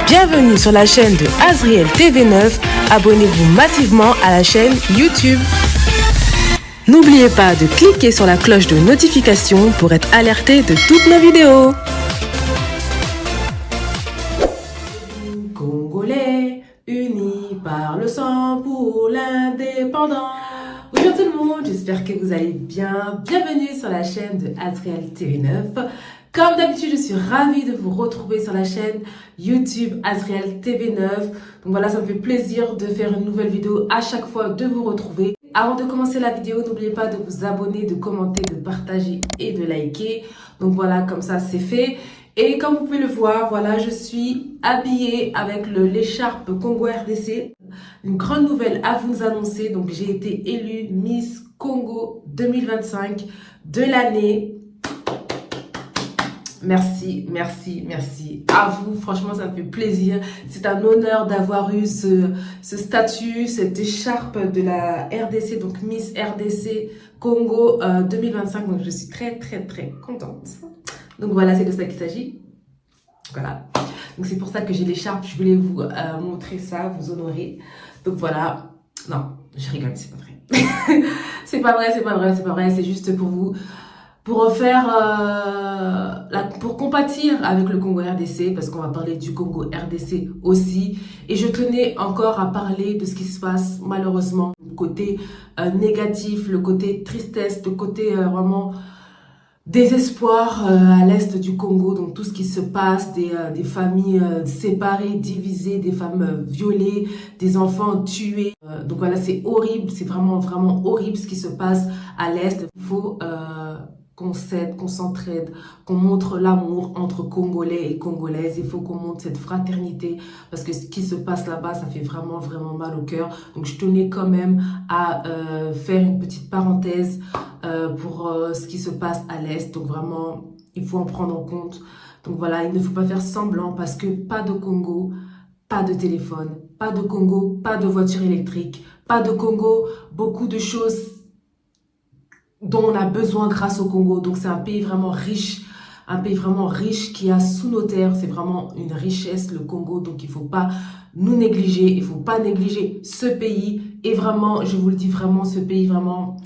Bienvenue sur la chaîne de Azriel TV9. Abonnez-vous massivement à la chaîne YouTube. N'oubliez pas de cliquer sur la cloche de notification pour être alerté de toutes nos vidéos. Congolais, unis par le sang pour l'indépendance. Bonjour tout le monde, j'espère que vous allez bien. Bienvenue sur la chaîne de Azriel TV9. Comme d'habitude, je suis ravie de vous retrouver sur la chaîne YouTube Azriel TV9. Donc voilà, ça me fait plaisir de faire une nouvelle vidéo à chaque fois, de vous retrouver. Avant de commencer la vidéo, n'oubliez pas de vous abonner, de commenter, de partager et de liker. Donc voilà, comme ça c'est fait. Et comme vous pouvez le voir, voilà, je suis habillée avec l'écharpe Congo RDC. Une grande nouvelle à vous annoncer. Donc j'ai été élue Miss Congo 2025 de l'année. Merci, merci, merci à vous. Franchement, ça me fait plaisir. C'est un honneur d'avoir eu ce statut, cette écharpe de la RDC, donc Miss RDC Congo 2025. Donc, je suis très, très, très contente. Donc, voilà, c'est de ça qu'il s'agit. Voilà. Donc, c'est pour ça que j'ai l'écharpe. Je voulais vous montrer ça, vous honorer. Donc, voilà. Non, je rigole, c'est pas vrai. C'est pas vrai, c'est pas vrai, c'est pas vrai. C'est juste pour vous... pour compatir avec le Congo RDC, parce qu'on va parler du Congo RDC aussi. Et je tenais encore à parler de ce qui se passe malheureusement, le côté négatif, le côté tristesse, le côté vraiment désespoir à l'est du Congo. Donc tout ce qui se passe, des familles séparées, divisées, des femmes violées, des enfants tués. Donc voilà, c'est horrible, c'est vraiment, vraiment horrible ce qui se passe à l'est. Il faut... qu'on s'aide, qu'on s'entraide, qu'on montre l'amour entre Congolais et Congolaises. Il faut qu'on montre cette fraternité parce que ce qui se passe là-bas, ça fait vraiment, vraiment mal au cœur. Donc, je tenais quand même à faire une petite parenthèse pour ce qui se passe à l'Est. Donc, vraiment, il faut en prendre en compte. Donc, voilà, il ne faut pas faire semblant parce que pas de Congo, pas de téléphone, pas de Congo, pas de voiture électrique, pas de Congo, beaucoup de choses dont on a besoin grâce au Congo. Donc c'est un pays vraiment riche qui a sous nos terres, c'est vraiment une richesse le Congo, donc il faut pas nous négliger, il faut pas négliger ce pays. Et vraiment, je vous le dis vraiment, ce pays vraiment,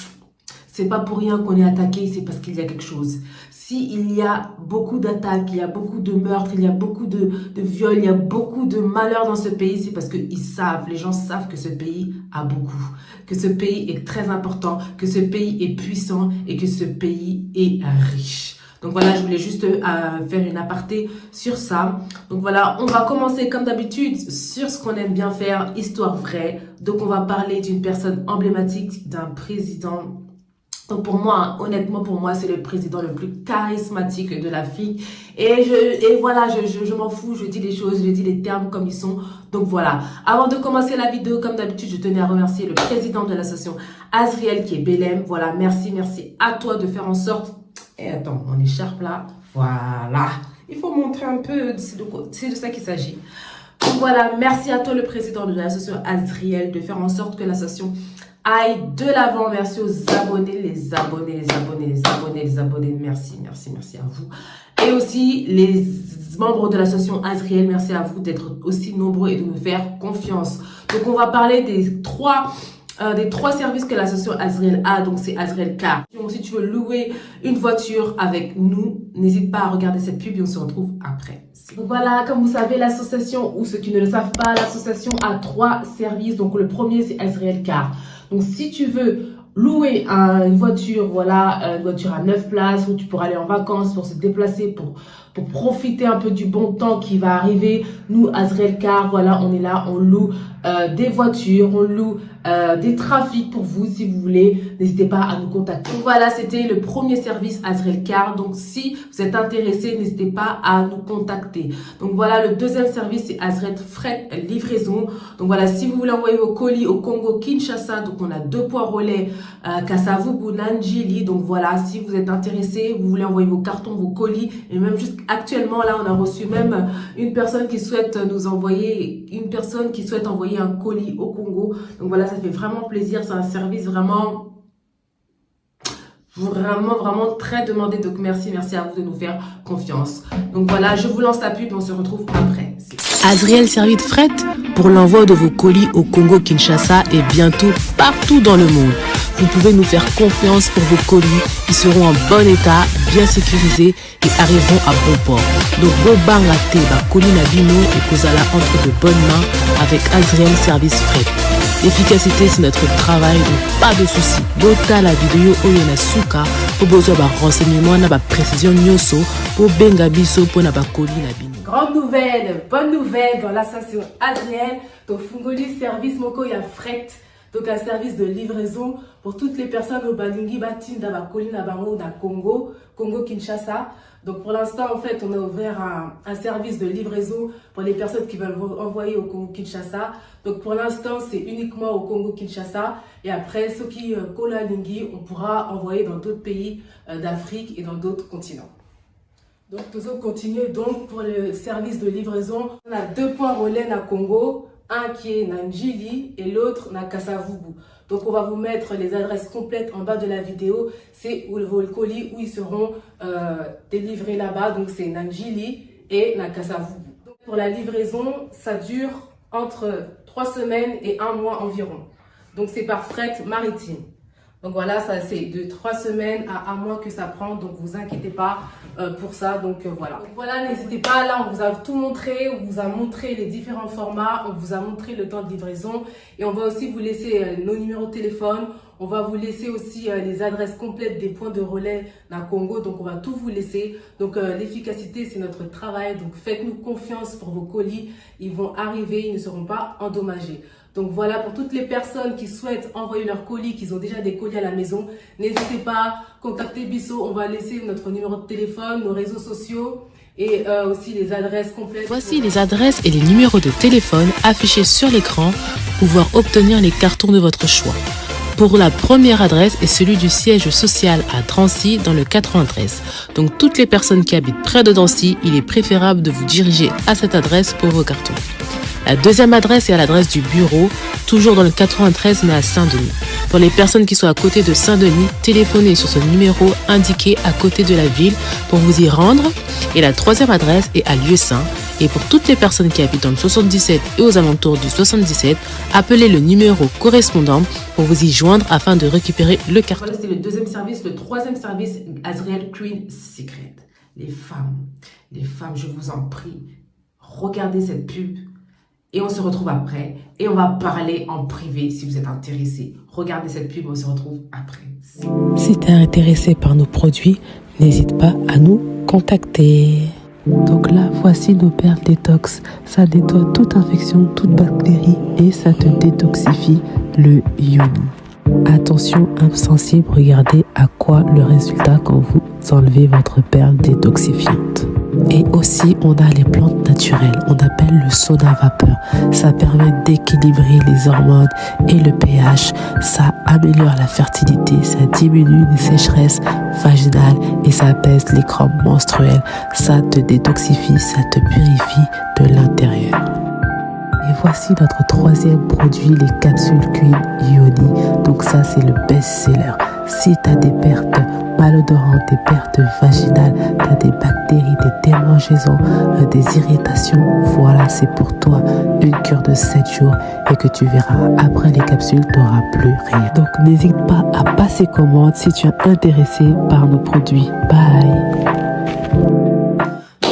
c'est pas pour rien qu'on est attaqué, c'est parce qu'il y a quelque chose. S'il y a beaucoup d'attaques, il y a beaucoup de meurtres, il y a beaucoup de viols, il y a beaucoup de malheurs dans ce pays, c'est parce qu'ils savent, les gens savent que ce pays a beaucoup, que ce pays est très important, que ce pays est puissant et que ce pays est riche. Donc voilà, je voulais juste faire une aparté sur ça. Donc voilà, on va commencer comme d'habitude sur ce qu'on aime bien faire, histoire vraie. Donc on va parler d'une personne emblématique, d'un président. Donc pour moi, honnêtement pour moi, c'est le président le plus charismatique de l'Afrique. Et voilà, je m'en fous, je dis les choses, je dis les termes comme ils sont. Donc voilà, avant de commencer la vidéo, comme d'habitude, je tenais à remercier le président de l'association Azriel qui est Belém. Voilà, merci à toi de faire en sorte... Et attends, mon écharpe là, voilà. Il faut montrer un peu, c'est de ça qu'il s'agit. Donc voilà, merci à toi le président de l'association Azriel de faire en sorte que l'association aille de l'avant. Merci aux abonnés, les abonnés. Merci à vous. Et aussi les membres de l'association Azriel, merci à vous d'être aussi nombreux et de nous faire confiance. Donc on va parler des trois services que l'association Azriel a. Donc c'est Azriel Car. Donc si tu veux louer une voiture avec nous, n'hésite pas à regarder cette pub et on se retrouve après. Donc voilà, comme vous savez, l'association, ou ceux qui ne le savent pas, l'association a 3 services. Donc le premier c'est Azriel Car. Donc si tu veux louer une voiture, voilà, une voiture à 9 places où tu pourras aller en vacances, pour se déplacer, pour profiter un peu du bon temps qui va arriver, nous, Azriel Car, voilà, on est là, on loue des voitures, on loue des trafics pour vous si vous voulez. N'hésitez pas à nous contacter. Donc voilà, c'était le premier service Azriel Car. Donc si vous êtes intéressé, n'hésitez pas à nous contacter. Donc voilà, le deuxième service c'est Azriel Fret Livraison. Donc voilà, si vous voulez envoyer vos colis au Congo Kinshasa, donc on a 2 points relais, Kasavubu, Nanjili. Donc voilà, si vous êtes intéressé, vous voulez envoyer vos cartons, vos colis, et même juste actuellement là, on a reçu même une personne qui souhaite envoyer un colis au Congo. Donc voilà, ça fait vraiment plaisir. C'est un service vraiment Vraiment, vraiment très demandé. Donc, merci à vous de nous faire confiance. Donc, voilà, je vous lance la pub et on se retrouve après. Azriel Service Fret pour l'envoi de vos colis au Congo-Kinshasa et bientôt partout dans le monde. Vous pouvez nous faire confiance pour vos colis. Ils seront en bon état, bien sécurisés et arriveront à bon port. Donc, Bobanga Teba, colis Nabino et Kozala entre de bonnes mains avec Azriel Service Fret. L'efficacité, c'est notre travail, donc pas de soucis. Bota la vidéo Oyonasuka pour besoin de renseignements, na précision nyoso pour benga biso pour na colis Nabino. Grande nouvelle, bonne nouvelle dans l'association Azriel, donc Fungoli Service Moko ya Fret, donc un service de livraison pour toutes les personnes au Balingi Batin d'Abakoli Nabango na Congo Kinshasa. Donc pour l'instant, en fait, on a ouvert un service de livraison pour les personnes qui veulent envoyer au Congo Kinshasa. Donc pour l'instant, c'est uniquement au Congo Kinshasa. Et après, ceux qui Kola Lingi, on pourra envoyer dans d'autres pays d'Afrique et dans d'autres continents. Donc nous allons continuer donc pour le service de livraison. On a 2 points relais à Congo, un qui est à Njili et l'autre à Kasavubu. Donc on va vous mettre les adresses complètes en bas de la vidéo. C'est vos colis où ils seront délivrés là-bas. Donc c'est Njili et Kasavubu. Donc pour la livraison, ça dure entre 3 semaines et 1 mois environ. Donc c'est par fret maritime. Donc voilà, ça c'est de 3 semaines à 1 mois que ça prend, donc vous inquiétez pas pour ça. Donc voilà. Donc voilà, n'hésitez pas, là on vous a tout montré, on vous a montré les différents formats, on vous a montré le temps de livraison et on va aussi vous laisser nos numéros de téléphone, on va vous laisser aussi les adresses complètes des points de relais dans le Congo, donc on va tout vous laisser. Donc l'efficacité c'est notre travail, donc faites-nous confiance pour vos colis, ils vont arriver, ils ne seront pas endommagés. Donc voilà, pour toutes les personnes qui souhaitent envoyer leurs colis, qui ont déjà des colis à la maison, n'hésitez pas, contactez Bisso, on va laisser notre numéro de téléphone, nos réseaux sociaux et aussi les adresses complètes. Voici les adresses et les numéros de téléphone affichés sur l'écran pour pouvoir obtenir les cartons de votre choix. Pour la première adresse est celui du siège social à Drancy dans le 93. Donc toutes les personnes qui habitent près de Drancy, il est préférable de vous diriger à cette adresse pour vos cartons. La deuxième adresse est à l'adresse du bureau, toujours dans le 93 mais à Saint-Denis. Pour les personnes qui sont à côté de Saint-Denis, téléphonez sur ce numéro indiqué à côté de la ville pour vous y rendre. Et la troisième adresse est à Lieu-Saint. Et pour toutes les personnes qui habitent dans le 77 et aux alentours du 77, appelez le numéro correspondant pour vous y joindre afin de récupérer le carton. Voilà, c'est le deuxième service. Le troisième service, Azriel Queen Secret. Les femmes, je vous en prie, regardez cette pub. Et on se retrouve après. Et on va parler en privé si vous êtes intéressé. Regardez cette pub, on se retrouve après. Si tu es intéressé par nos produits, n'hésite pas à nous contacter. Donc là, voici nos perles détox. Ça nettoie toute infection, toute bactérie et ça te détoxifie le ioni. Attention, insensible, regardez à quoi le résultat quand vous enlevez votre perle détoxifiante. Et aussi, on a les plantes naturelles, on appelle le sauna vapeur. Ça permet d'équilibrer les hormones et le pH. Ça améliore la fertilité, ça diminue les sécheresses vaginales et ça apaise les crampes menstruelles. Ça te détoxifie, ça te purifie de l'intérieur. Et voici notre troisième produit, les capsules Queen Ioni. Donc ça, c'est le best-seller. Si tu as des pertes malodorantes, des pertes vaginales, tu as des bactéries, des démangeaisons, des irritations, voilà, c'est pour toi une cure de 7 jours et que tu verras, après les capsules, tu n'auras plus rien. Donc n'hésite pas à passer commande si tu es intéressé par nos produits. Bye.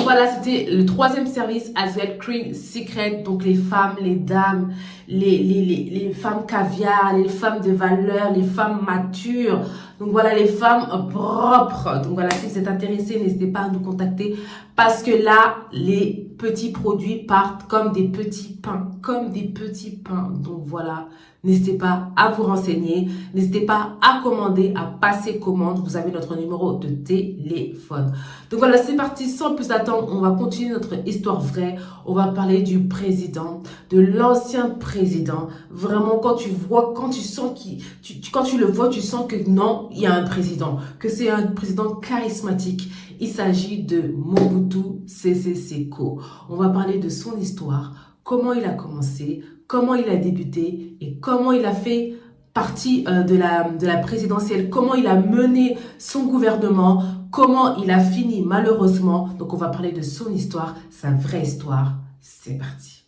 Voilà, c'était le troisième service, Azriel Queen Secret. Donc les femmes, les dames, les femmes caviar, les femmes de valeur, les femmes matures. Donc voilà, les femmes propres. Donc voilà, si vous êtes intéressés, n'hésitez pas à nous contacter. Parce que là, les petits produits partent comme des petits pains. Comme des petits pains. Donc voilà, n'hésitez pas à vous renseigner. N'hésitez pas à commander, à passer commande. Vous avez notre numéro de téléphone. Donc voilà, c'est parti. Sans plus attendre, on va continuer notre histoire vraie. On va parler du président, de l'ancien président. Vraiment, quand tu vois, quand tu sens quand tu le vois, tu sens que non, il y a un président. Que c'est un président charismatique. Il s'agit de Mobutu Sese Seko. On va parler de son histoire, comment il a commencé, comment il a débuté et comment il a fait partie de la présidentielle, comment il a mené son gouvernement, comment il a fini malheureusement. Donc on va parler de son histoire, sa vraie histoire. C'est parti.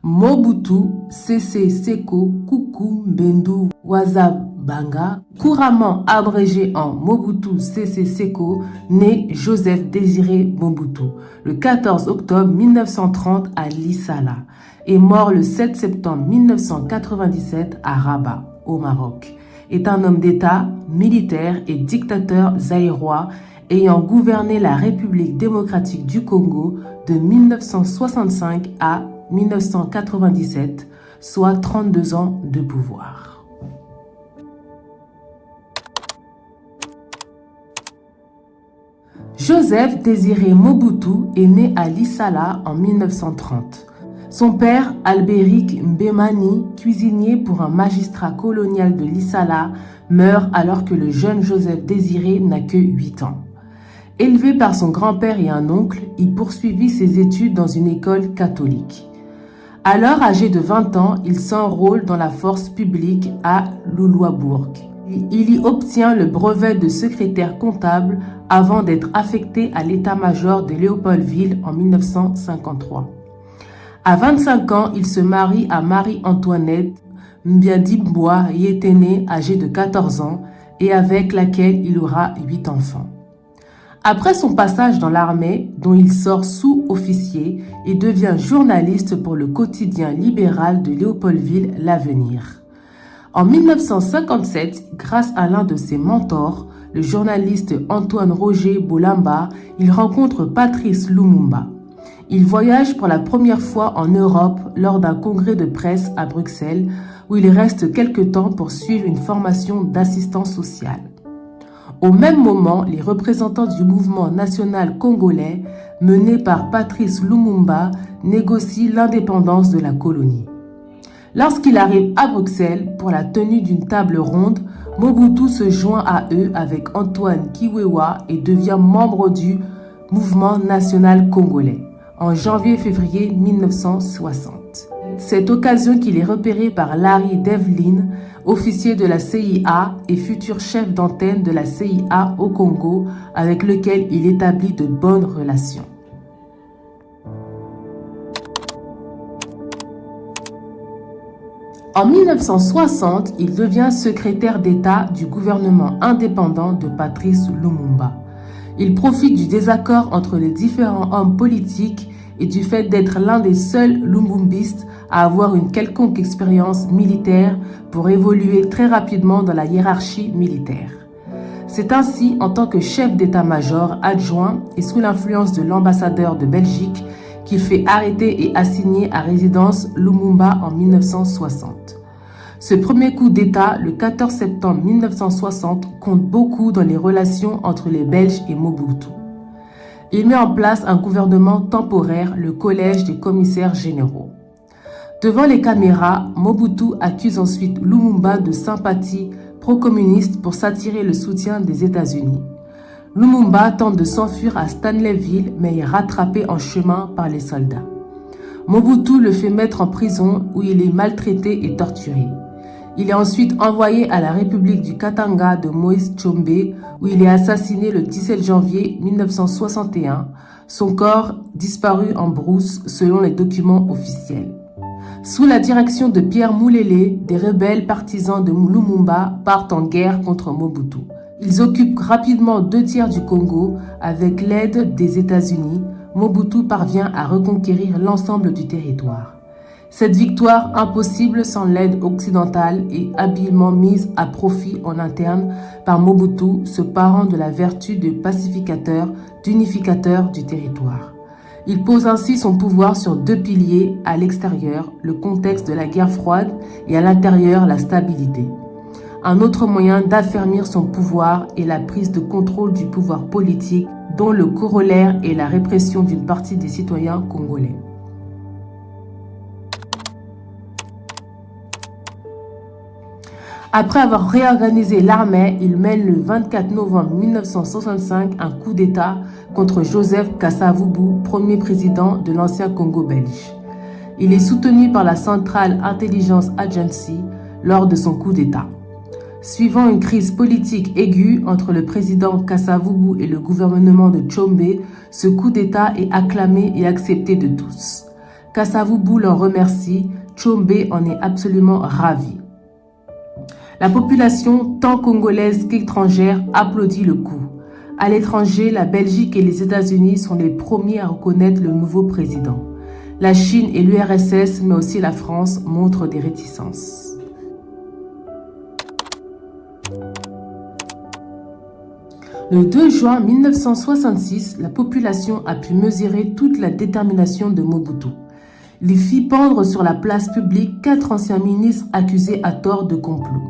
Mobutu Sese Seko Kuku Mbendu Wazabanga, couramment abrégé en Mobutu Sese Seko, né Joseph Désiré Mobutu le 14 octobre 1930 à Lissala et mort le 7 septembre 1997 à Rabat, au Maroc, est un homme d'État, militaire et dictateur zaïrois ayant gouverné la République démocratique du Congo de 1965 à 1997, soit 32 ans de pouvoir. Joseph Désiré Mobutu est né à Lissala en 1930. Son père, Albéric Mbemani, cuisinier pour un magistrat colonial de Lissala, meurt alors que le jeune Joseph Désiré n'a que 8 ans. Élevé par son grand-père et un oncle, il poursuivit ses études dans une école catholique. Alors âgé de 20 ans, il s'enrôle dans la force publique à Loulouabourg. Il y obtient le brevet de secrétaire comptable avant d'être affecté à l'état-major de Léopoldville en 1953. À 25 ans, il se marie à Marie-Antoinette Mbiadimboa Yéténé, âgée de 14 ans, et avec laquelle il aura 8 enfants. Après son passage dans l'armée, dont il sort sous-officier, il devient journaliste pour le quotidien libéral de Léopoldville, L'Avenir. En 1957, grâce à l'un de ses mentors, le journaliste Antoine Roger Bolamba, il rencontre Patrice Lumumba. Il voyage pour la première fois en Europe lors d'un congrès de presse à Bruxelles, où il reste quelque temps pour suivre une formation d'assistance sociale. Au même moment, les représentants du mouvement national congolais, mené par Patrice Lumumba, négocient l'indépendance de la colonie. Lorsqu'il arrive à Bruxelles pour la tenue d'une table ronde, Mobutu se joint à eux avec Antoine Kiwewa et devient membre du mouvement national congolais en janvier-février 1960. Cette occasion qu'il est repéré par Larry Devlin, officier de la CIA et futur chef d'antenne de la CIA au Congo, avec lequel il établit de bonnes relations. En 1960, il devient secrétaire d'État du gouvernement indépendant de Patrice Lumumba. Il profite du désaccord entre les différents hommes politiques et du fait d'être l'un des seuls lumumbistes à avoir une quelconque expérience militaire pour évoluer très rapidement dans la hiérarchie militaire. C'est ainsi, en tant que chef d'état-major adjoint et sous l'influence de l'ambassadeur de Belgique, qu'il fait arrêter et assigner à résidence Lumumba en 1960. Ce premier coup d'État, le 14 septembre 1960, compte beaucoup dans les relations entre les Belges et Mobutu. Il met en place un gouvernement temporaire, le Collège des commissaires généraux. Devant les caméras, Mobutu accuse ensuite Lumumba de sympathie pro-communiste pour s'attirer le soutien des États-Unis. Lumumba tente de s'enfuir à Stanleyville, mais est rattrapé en chemin par les soldats. Mobutu le fait mettre en prison où il est maltraité et torturé. Il est ensuite envoyé à la République du Katanga de Moïse Tshombe, où il est assassiné le 17 janvier 1961, son corps disparu en brousse selon les documents officiels. Sous la direction de Pierre Moulélé, des rebelles partisans de Lumumba partent en guerre contre Mobutu. Ils occupent rapidement 2/3 du Congo. Avec l'aide des États-Unis, Mobutu parvient à reconquérir l'ensemble du territoire. Cette victoire impossible sans l'aide occidentale est habilement mise à profit en interne par Mobutu, ce parent de la vertu de pacificateur, d'unificateur du territoire. Il pose ainsi son pouvoir sur 2 piliers, à l'extérieur, le contexte de la guerre froide, et à l'intérieur, la stabilité. Un autre moyen d'affermir son pouvoir est la prise de contrôle du pouvoir politique, dont le corollaire est la répression d'une partie des citoyens congolais. Après avoir réorganisé l'armée, il mène le 24 novembre 1965 un coup d'État contre Joseph Kasavubu, premier président de l'ancien Congo belge. Il est soutenu par la Central Intelligence Agency lors de son coup d'État. Suivant une crise politique aiguë entre le président Kasavubu et le gouvernement de Tshombe, ce coup d'État est acclamé et accepté de tous. Kasavubu l'en remercie, Tshombe en est absolument ravi. La population, tant congolaise qu'étrangère, applaudit le coup. À l'étranger, la Belgique et les États-Unis sont les premiers à reconnaître le nouveau président. La Chine et l'URSS, mais aussi la France, montrent des réticences. Le 2 juin 1966, la population a pu mesurer toute la détermination de Mobutu. Il fit pendre sur la place publique 4 anciens ministres accusés à tort de complot.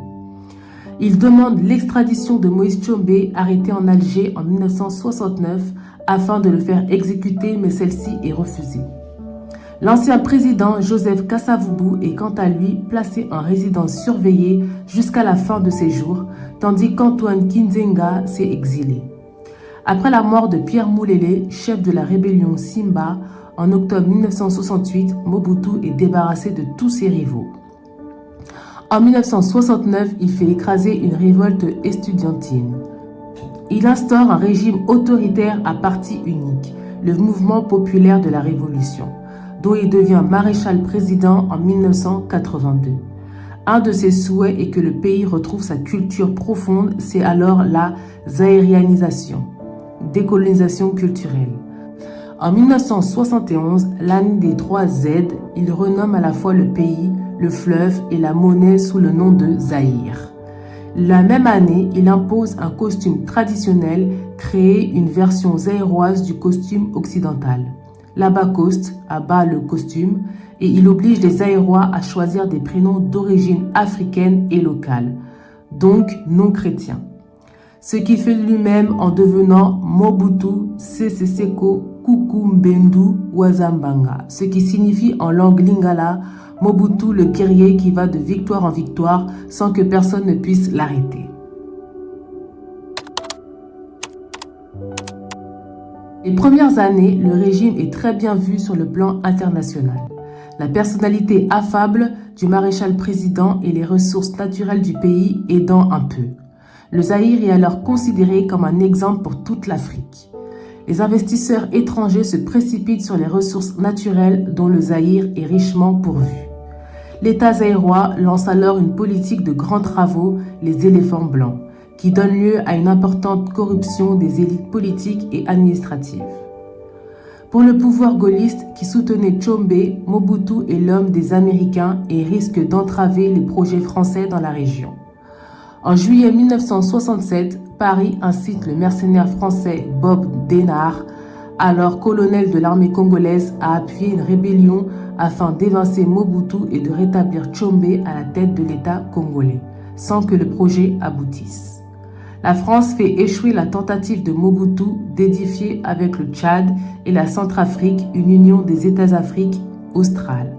Il demande l'extradition de Moïse Tshombe, arrêté en Alger en 1969, afin de le faire exécuter, mais celle-ci est refusée. L'ancien président Joseph Kasavubu est quant à lui placé en résidence surveillée jusqu'à la fin de ses jours, tandis qu'Antoine Kinzenga s'est exilé. Après la mort de Pierre Moulélé, chef de la rébellion Simba, en octobre 1968, Mobutu est débarrassé de tous ses rivaux. En 1969, il fait écraser une révolte estudiantine. Il instaure un régime autoritaire à parti unique, le mouvement populaire de la Révolution, dont il devient maréchal-président en 1982. Un de ses souhaits est que le pays retrouve sa culture profonde, c'est alors la zaïrianisation, décolonisation culturelle. En 1971, l'année des 3 Z, il renomme à la fois le pays, le fleuve et la monnaie sous le nom de Zaïre. La même année, il impose un costume traditionnel, créé une version zaïroise du costume occidental. Labacoste, à bas le costume, et il oblige les Zaïrois à choisir des prénoms d'origine africaine et locale, donc non chrétiens. Ce qui fait lui-même en devenant Mobutu Sese Seko Kukumbendu Wazambanga, ce qui signifie en langue lingala Mobutu le guerrier qui va de victoire en victoire sans que personne ne puisse l'arrêter. Les premières années, le régime est très bien vu sur le plan international. La personnalité affable du maréchal-président et les ressources naturelles du pays aidant un peu. Le Zaïre est alors considéré comme un exemple pour toute l'Afrique. Les investisseurs étrangers se précipitent sur les ressources naturelles dont le Zaïre est richement pourvu. L'État zaïrois lance alors une politique de grands travaux, les éléphants blancs, qui donne lieu à une importante corruption des élites politiques et administratives. Pour le pouvoir gaulliste qui soutenait Tshombe, Mobutu est l'homme des Américains et risque d'entraver les projets français dans la région. En juillet 1967, Paris incite le mercenaire français Bob Denard, alors colonel de l'armée congolaise, à appuyer une rébellion afin d'évincer Mobutu et de rétablir Tshombe à la tête de l'État congolais, sans que le projet aboutisse. La France fait échouer la tentative de Mobutu d'édifier avec le Tchad et la Centrafrique une union des États-Afrique australe,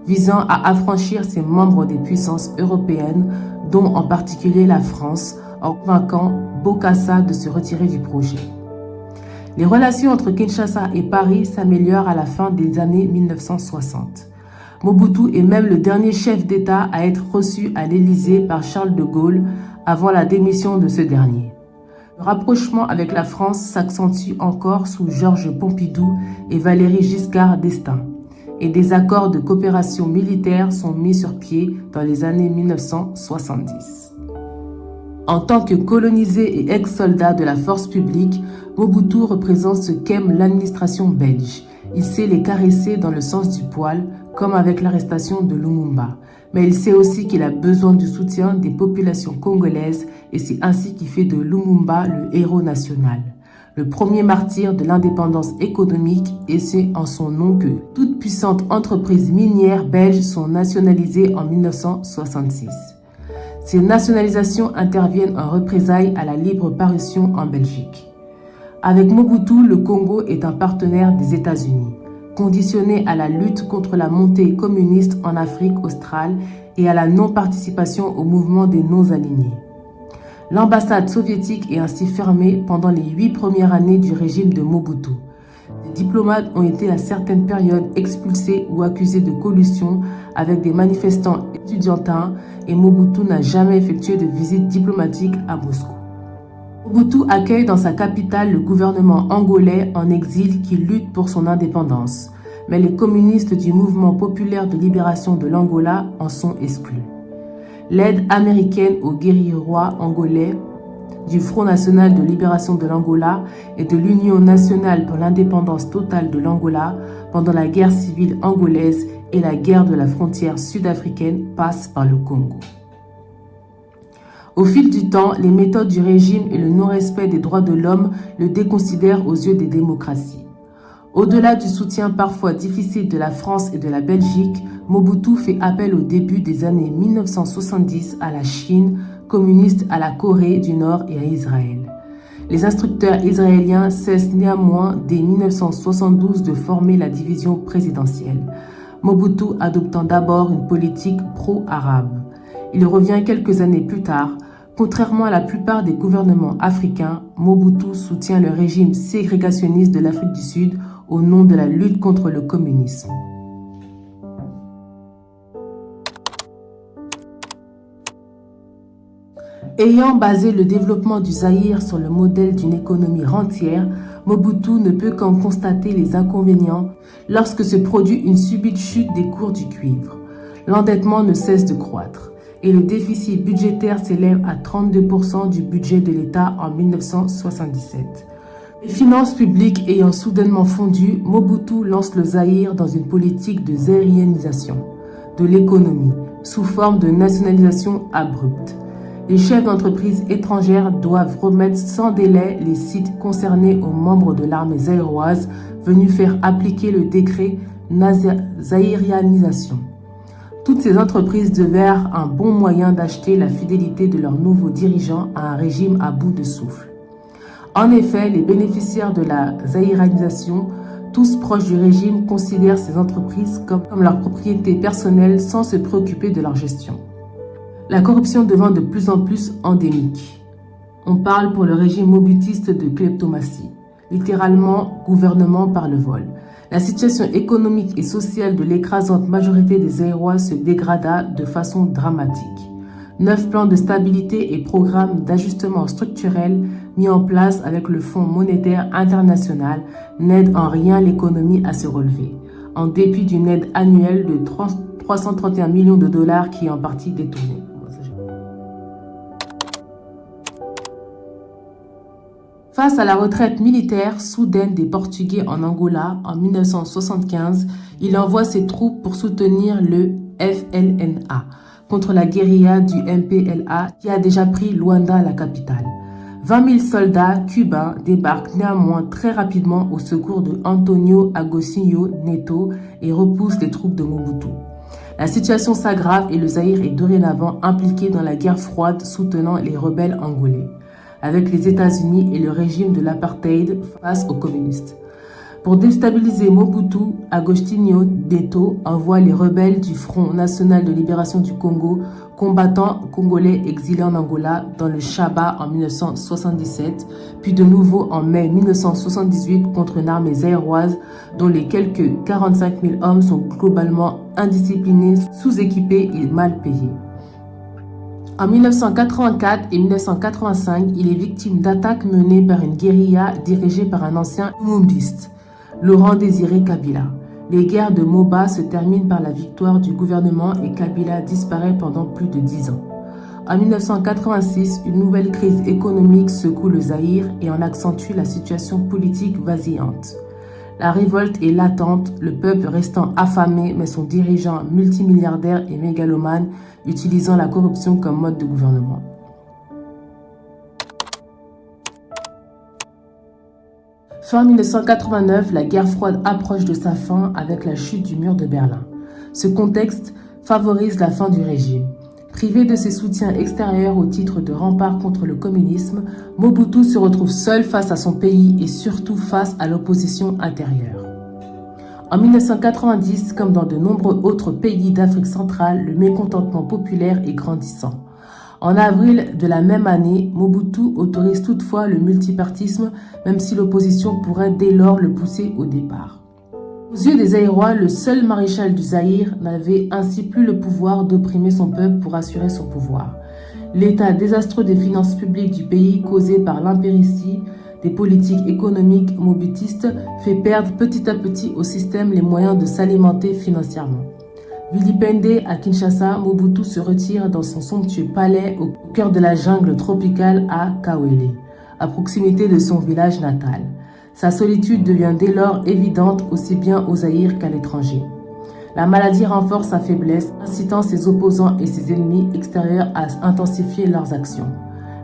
visant à affranchir ses membres des puissances européennes, dont en particulier la France, en convainquant Bokassa de se retirer du projet. Les relations entre Kinshasa et Paris s'améliorent à la fin des années 1960. Mobutu est même le dernier chef d'État à être reçu à l'Élysée par Charles de Gaulle avant la démission de ce dernier. Le rapprochement avec la France s'accentue encore sous Georges Pompidou et Valéry Giscard d'Estaing, et des accords de coopération militaire sont mis sur pied dans les années 1970. En tant que colonisé et ex-soldat de la force publique, Mobutu représente ce qu'aime l'administration belge. Il sait les caresser dans le sens du poil, comme avec l'arrestation de Lumumba. Mais il sait aussi qu'il a besoin du soutien des populations congolaises et c'est ainsi qu'il fait de Lumumba le héros national, le premier martyr de l'indépendance économique, et c'est en son nom que toutes puissantes entreprises minières belges sont nationalisées en 1966. Ces nationalisations interviennent en représailles à la libre parution en Belgique. Avec Mobutu, le Congo est un partenaire des États-Unis, conditionné à la lutte contre la montée communiste en Afrique australe et à la non-participation au mouvement des non-alignés. L'ambassade soviétique est ainsi fermée pendant les 8 premières années du régime de Mobutu. diplomates ont été à certaines périodes expulsés ou accusés de collusion avec des manifestants étudiantins et Mobutu n'a jamais effectué de visite diplomatique à Moscou. Mobutu accueille dans sa capitale le gouvernement angolais en exil qui lutte pour son indépendance, mais les communistes du mouvement populaire de libération de l'Angola en sont exclus. L'aide américaine aux guerrierois angolais du Front national de libération de l'Angola et de l'Union nationale pour l'indépendance totale de l'Angola pendant la guerre civile angolaise et la guerre de la frontière sud-africaine passe par le Congo. Au fil du temps, les méthodes du régime et le non-respect des droits de l'homme le déconsidèrent aux yeux des démocraties. Au-delà du soutien parfois difficile de la France et de la Belgique, Mobutu fait appel au début des années 1970 à la Chine communiste, à la Corée du Nord et à Israël. Les instructeurs israéliens cessent néanmoins dès 1972 de former la division présidentielle, Mobutu adoptant d'abord une politique pro-arabe. Il revient quelques années plus tard. Contrairement à la plupart des gouvernements africains, Mobutu soutient le régime ségrégationniste de l'Afrique du Sud au nom de la lutte contre le communisme. Ayant basé le développement du Zaïre sur le modèle d'une économie rentière, Mobutu ne peut qu'en constater les inconvénients lorsque se produit une subite chute des cours du cuivre. L'endettement ne cesse de croître et le déficit budgétaire s'élève à 32% du budget de l'État en 1977. Les finances publiques ayant soudainement fondu, Mobutu lance le Zaïre dans une politique de zaïrianisation de l'économie sous forme de nationalisation abrupte. Les chefs d'entreprise étrangères doivent remettre sans délai les sites concernés aux membres de l'armée zaïroise venus faire appliquer le décret zaïrianisation. Toutes ces entreprises devinrent un bon moyen d'acheter la fidélité de leurs nouveaux dirigeants à un régime à bout de souffle. En effet, les bénéficiaires de la zaïrianisation, tous proches du régime, considèrent ces entreprises comme leur propriété personnelle sans se préoccuper de leur gestion. La corruption devint de plus en plus endémique. On parle pour le régime mobutiste de kleptomatie, littéralement gouvernement par le vol. La situation économique et sociale de l'écrasante majorité des Zaïrois se dégrada de façon dramatique. 9 plans de stabilité et programmes d'ajustement structurel mis en place avec le Fonds monétaire international n'aident en rien l'économie à se relever, en dépit d'une aide annuelle de 331 millions de dollars qui est en partie détournée. Face à la retraite militaire soudaine des Portugais en Angola en 1975, il envoie ses troupes pour soutenir le FLNA contre la guérilla du MPLA qui a déjà pris Luanda, la capitale. 20 000 soldats cubains débarquent néanmoins très rapidement au secours de Antonio Agostinho Neto et repoussent les troupes de Mobutu. La situation s'aggrave et le Zaïre est dorénavant impliqué dans la guerre froide soutenant les rebelles angolais, avec les États-Unis et le régime de l'apartheid face aux communistes. Pour déstabiliser Mobutu, Agostinho Neto envoie les rebelles du Front national de libération du Congo, combattants congolais exilés en Angola dans le Chaba en 1977, puis de nouveau en mai 1978 contre une armée zaïroise dont les quelques 45 000 hommes sont globalement indisciplinés, sous-équipés et mal payés. En 1984 et 1985, il est victime d'attaques menées par une guérilla dirigée par un ancien lumumbiste, Laurent Désiré Kabila. Les guerres de Moba se terminent par la victoire du gouvernement et Kabila disparaît pendant plus de 10 ans. En 1986, une nouvelle crise économique secoue le Zaïre et en accentue la situation politique vacillante. La révolte est latente, le peuple restant affamé, mais son dirigeant multimilliardaire et mégalomane utilisant la corruption comme mode de gouvernement. Fin 1989, la guerre froide approche de sa fin avec la chute du mur de Berlin. Ce contexte favorise la fin du régime. Privé de ses soutiens extérieurs au titre de rempart contre le communisme, Mobutu se retrouve seul face à son pays et surtout face à l'opposition intérieure. En 1990, comme dans de nombreux autres pays d'Afrique centrale, le mécontentement populaire est grandissant. En avril de la même année, Mobutu autorise toutefois le multipartisme, même si l'opposition pourrait dès lors le pousser au départ. Aux yeux des Zaïrois, le seul maréchal du Zaïre n'avait ainsi plus le pouvoir d'opprimer son peuple pour assurer son pouvoir. L'état désastreux des finances publiques du pays, causé par l'impéritie des politiques économiques mobutistes, fait perdre petit à petit au système les moyens de s'alimenter financièrement. Vilipendé à Kinshasa, Mobutu se retire dans son somptueux palais au cœur de la jungle tropicale à Kawele, à proximité de son village natal. Sa solitude devient dès lors évidente aussi bien au Zaïre qu'à l'étranger. La maladie renforce sa faiblesse, incitant ses opposants et ses ennemis extérieurs à intensifier leurs actions.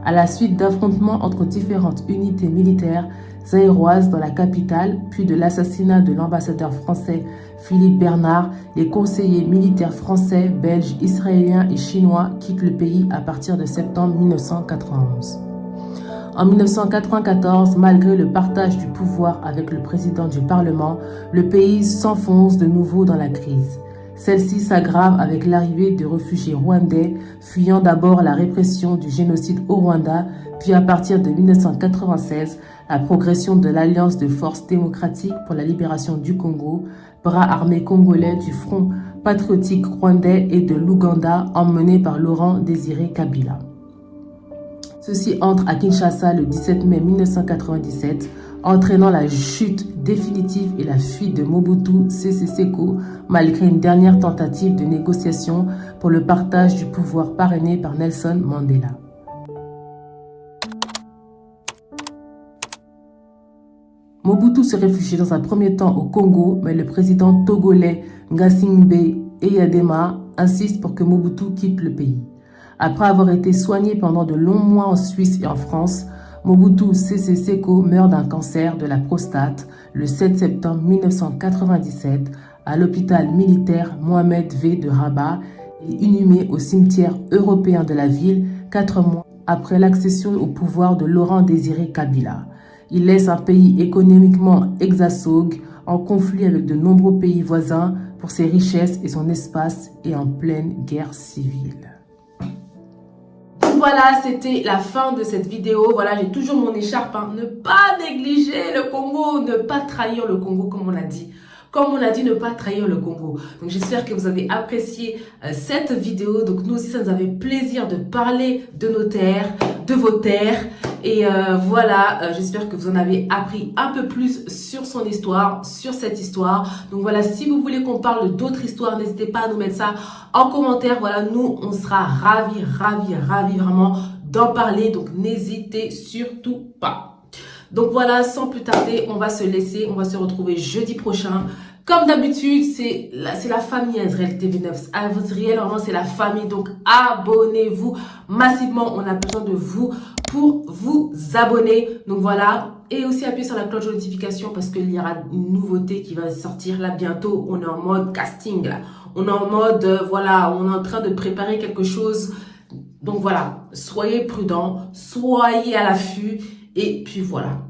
À la suite d'affrontements entre différentes unités militaires zaïroises dans la capitale, puis de l'assassinat de l'ambassadeur français Philippe Bernard, les conseillers militaires français, belges, israéliens et chinois quittent le pays à partir de septembre 1991. En 1994, malgré le partage du pouvoir avec le président du Parlement, le pays s'enfonce de nouveau dans la crise. Celle-ci s'aggrave avec l'arrivée de réfugiés rwandais, fuyant d'abord la répression du génocide au Rwanda, puis à partir de 1996, la progression de l'Alliance de forces démocratiques pour la libération du Congo, bras armé congolais du Front patriotique rwandais et de l'Ouganda, emmené par Laurent Désiré Kabila. Ceci entre à Kinshasa le 17 mai 1997, entraînant la chute définitive et la fuite de Mobutu Sese Seko, malgré une dernière tentative de négociation pour le partage du pouvoir parrainé par Nelson Mandela. Mobutu se réfugie dans un premier temps au Congo, mais le président togolais Ngassingbe Eyadema insiste pour que Mobutu quitte le pays. Après avoir été soigné pendant de longs mois en Suisse et en France, Mobutu Sese Seko meurt d'un cancer de la prostate le 7 septembre 1997 à l'hôpital militaire Mohamed V de Rabat et inhumé au cimetière européen de la ville 4 mois après l'accession au pouvoir de Laurent Désiré Kabila. Il laisse un pays économiquement exsangue, en conflit avec de nombreux pays voisins pour ses richesses et son espace et en pleine guerre civile. Voilà, c'était la fin de cette vidéo. Voilà, j'ai toujours mon écharpe. Ne pas négliger le Congo, ne pas trahir le Congo, comme on a dit. Comme on a dit, ne pas trahir le Congo. Donc, j'espère que vous avez apprécié cette vidéo. Donc, nous aussi, ça nous avait plaisir de parler de nos terres, de vos terres. Et voilà, j'espère que vous en avez appris un peu plus sur son histoire, sur cette histoire. Donc voilà, si vous voulez qu'on parle d'autres histoires, n'hésitez pas à nous mettre ça en commentaire. Voilà, nous, on sera ravis vraiment d'en parler. Donc n'hésitez surtout pas. Donc voilà, sans plus tarder, on va se laisser. On va se retrouver jeudi prochain. Comme d'habitude, c'est la famille Azriel TV9. Azriel, vraiment, c'est la famille. Donc, abonnez-vous massivement. On a besoin de vous pour vous abonner. Donc, voilà. Et aussi, appuyez sur la cloche de notification parce qu'il y aura une nouveauté qui va sortir là bientôt. On est en mode casting, là. On est en mode, voilà, on est en train de préparer quelque chose. Donc, voilà. Soyez prudents. Soyez à l'affût. Et puis, voilà.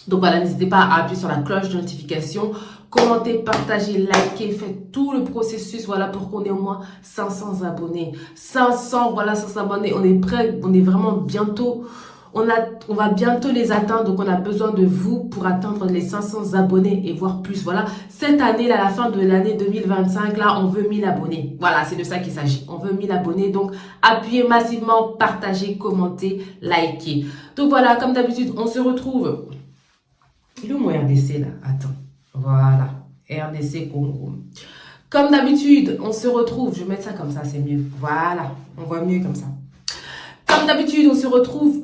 Donc voilà, n'hésitez pas à appuyer sur la cloche de notification, commentez, partagez, likez, faites tout le processus, voilà, pour qu'on ait au moins 500 abonnés. 500, voilà, 500 abonnés, on est prêt, on est vraiment bientôt, on va bientôt les atteindre, donc on a besoin de vous pour atteindre les 500 abonnés et voire plus, voilà. Cette année, là, à la fin de l'année 2025, là, on veut 1000 abonnés. Voilà, c'est de ça qu'il s'agit. On veut 1000 abonnés, donc appuyez massivement, partagez, commentez, likez. Donc voilà, comme d'habitude, on se retrouve... Il est où mon RDC là? Attends. Voilà. RDC Congo. Comme d'habitude, on se retrouve. Je vais mettre ça comme ça, c'est mieux. Voilà. On voit mieux comme ça. Comme d'habitude, on se retrouve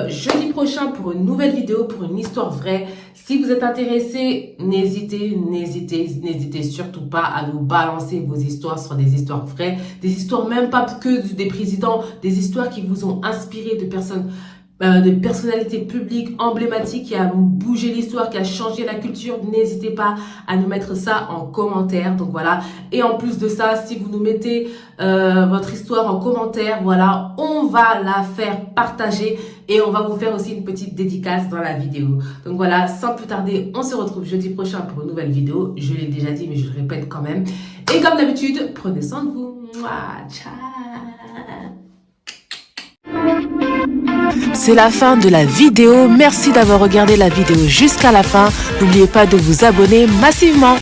jeudi prochain pour une nouvelle vidéo, pour une histoire vraie. Si vous êtes intéressé, n'hésitez surtout pas à nous balancer vos histoires sur des histoires vraies. Des histoires même pas que des présidents, des histoires qui vous ont inspiré de personnes... de personnalités publiques emblématiques qui a bougé l'histoire, qui a changé la culture. N'hésitez pas à nous mettre ça en commentaire. Donc voilà. Et en plus de ça, si vous nous mettez votre histoire en commentaire, voilà, on va la faire partager et on va vous faire aussi une petite dédicace dans la vidéo. Donc voilà, sans plus tarder, on se retrouve jeudi prochain pour une nouvelle vidéo. Je l'ai déjà dit, mais je le répète quand même. Et comme d'habitude, prenez soin de vous. Mouah, ciao. C'est la fin de la vidéo. Merci d'avoir regardé la vidéo jusqu'à la fin. N'oubliez pas de vous abonner massivement.